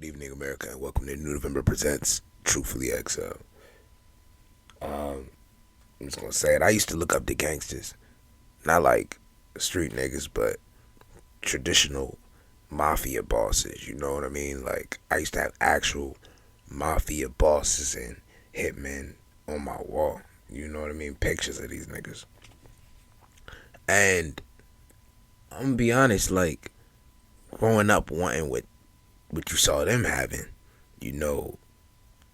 Good evening, America, and welcome to New November Presents Truthfully XL. I'm just gonna say it. I used to look up to gangsters, not like street niggas, but traditional mafia bosses. You know what I mean? Like I used to have actual mafia bosses and hitmen on my wall. You know what I mean? Pictures of these niggas. And I'm gonna be honest, like growing up wanting what you saw them having, you know,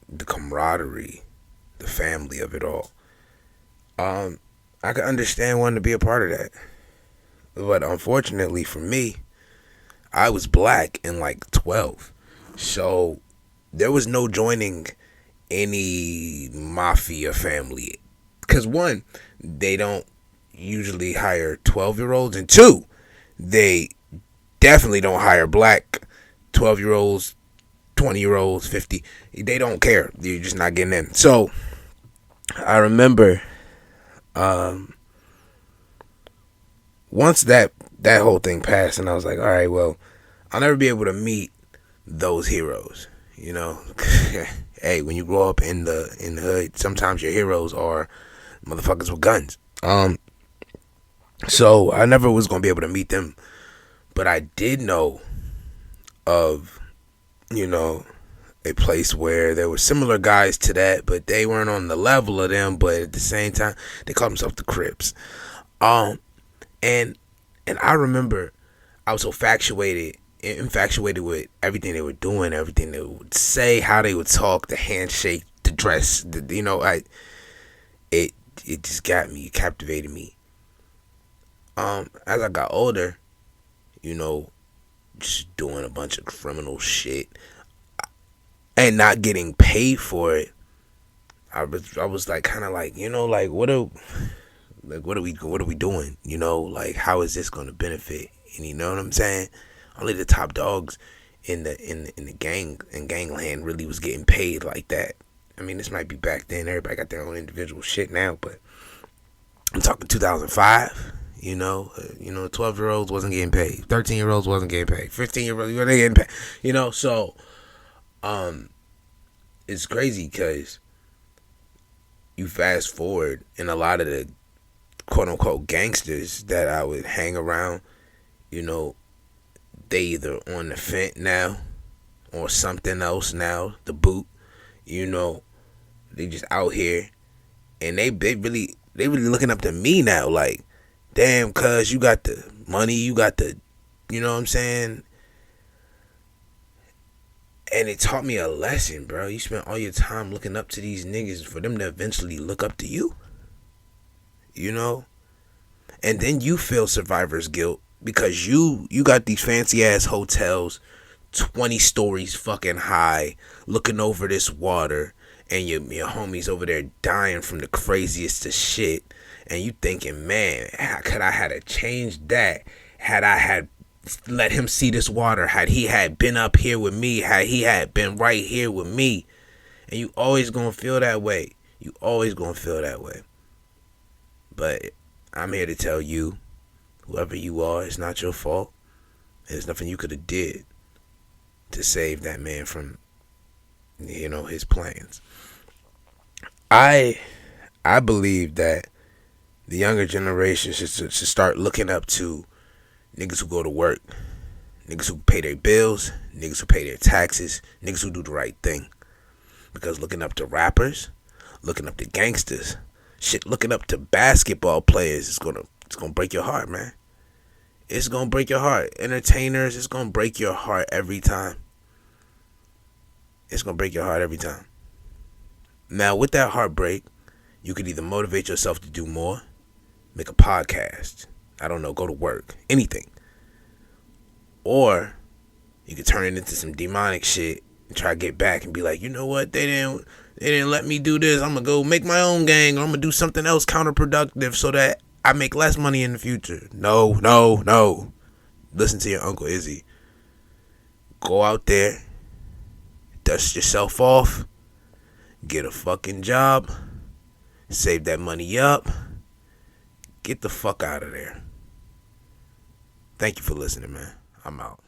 the camaraderie, the family of it all. I could understand wanting to be a part of that. But unfortunately for me, I was black in like 12. So there was no joining any mafia family. Because one, they don't usually hire 12-year-olds. And two, they definitely don't hire black 12-year-olds, 20-year-olds, 50. They don't care. You're just not getting in. So I remember once that whole thing passed, and I was like, all right, well, I'll never be able to meet those heroes. You know, hey, when you grow up in the hood, sometimes your heroes are motherfuckers with guns. So I never was gonna be able to meet them, but I did know of, you know, a place where there were similar guys to that, but they weren't on the level of them. But at the same time, they called themselves the Crips. And I remember I was so infatuated with everything they were doing, everything they would say, how they would talk, the handshake, the dress. It just got me, it captivated me. As I got older, you know, just doing a bunch of criminal shit and not getting paid for it, I was like kind of like, you know, like what are we doing? You know, like how is this going to benefit? And you know what I'm saying? Only the top dogs in the gangland really was getting paid like that. I mean, this might be back then. Everybody got their own individual shit now, but I'm talking 2005. You know, 12-year-olds wasn't getting paid. 13-year-olds wasn't getting paid. 15-year-olds wasn't getting paid. You know, so it's crazy because you fast forward and a lot of the quote unquote gangsters that I would hang around, you know, they either on the fent now or something else now, the boot, you know, they just out here and they really looking up to me now, like, damn, cuz you got the money, you got the, you know what I'm saying? And it taught me a lesson, bro. You spent all your time looking up to these niggas for them to eventually look up to you. You know? And then you feel survivor's guilt because you got these fancy ass hotels 20 stories fucking high looking over this water, and your homies over there dying from the craziest of shit, and you thinking, man, how could I have changed that had I had let him see this water, had he had been up here with me, had he had been right here with me. And you always gonna feel that way. You always gonna feel that way. But I'm here to tell you, whoever you are, it's not your fault. There's nothing you could have did to save that man from, you know, his plans. I believe that the younger generation should start looking up to niggas who go to work, niggas who pay their bills, niggas who pay their taxes, niggas who do the right thing. Because looking up to rappers, looking up to gangsters, shit, looking up to basketball players it's gonna break your heart, man. It's gonna break your heart. Entertainers, it's gonna break your heart every time. It's gonna break your heart every time. Now, with that heartbreak, you could either motivate yourself to do more, make a podcast, I don't know, go to work, anything. Or you could turn it into some demonic shit and try to get back and be like, you know what, they didn't let me do this. I'm gonna go make my own gang, or I'm gonna do something else counterproductive so that I make less money in the future. No. Listen to your Uncle Izzy. Go out there, dust yourself off, get a fucking job, save that money up, get the fuck out of there. Thank you for listening, man. I'm out.